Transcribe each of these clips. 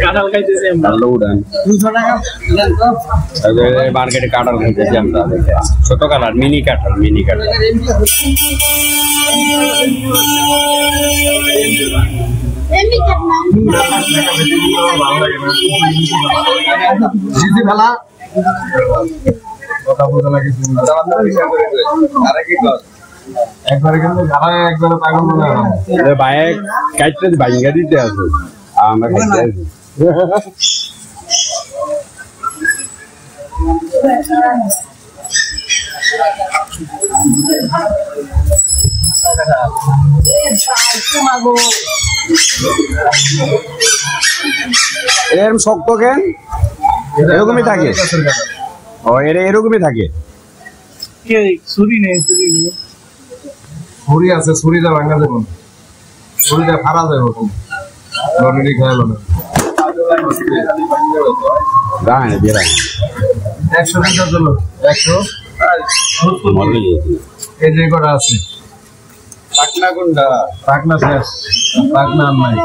কাঁঠাল খাইতেছি আমরা উড়ান 200 টাকা মার্কেটে কাঁঠাল খাইতেছি আমরা ছোট কাঁঠাল মিনি কাঁঠাল কথা বলতে লাগে একবারে কিন্তু ঘাড়ায় একবারে পাগল মনে হয় ভাইয়ে কাটতে ভাইঙ্গা দিতে আছে আমরা খাইতে আছি এরকম শক্ত কেন এরকমই থাকে ও এরকমই থাকে ছুরি আছে ছুরিটা ভাঙা দেবো ছুরিটা ফাড়া যাবে লটারি খেয়ালো না 100 টাকা চলো 100 এই যে কটা আছে পাকনা কোনটা পাকনা শেষ পাকনা নাই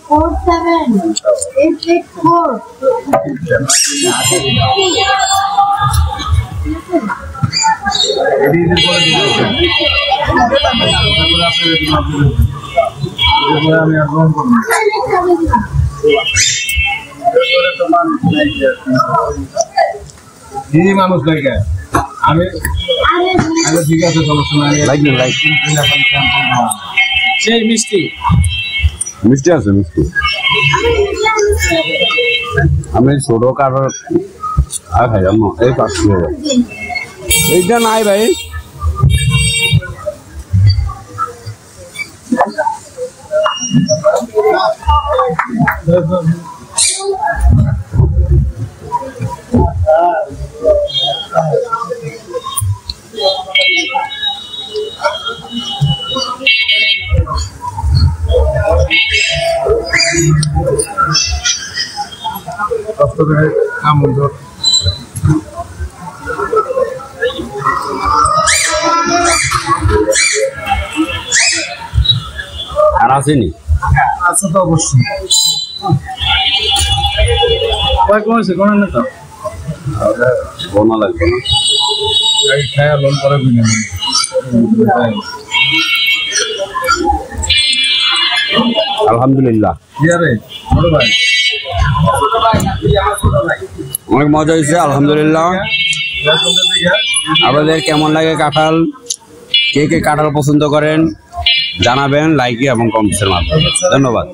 47 আমি আগ্রহ করব দিদি মানুষ লাগে আমি ঠিক আছে সমস্যা নাই সেই মিষ্টি আছে মিষ্টি আমি ছোট কাটার আর খাইলাম না এই 500 টাকা এইটা নাই ভাই আর আসেনি আছে তো অবশ্যই কোন না তো কোন লাগবে না এই খায়া লোন করে দিন আলহামদুলিল্লাহ ইয়ারে বড় ভাই অনেক মজা হয়েছে আলহামদুলিল্লাহ আপনাদের কেমন লাগে কাঁঠাল কে কে কাঁঠাল পছন্দ করেন জানাবেন লাইক এবং কমেন্টের মাধ্যমে ধন্যবাদ।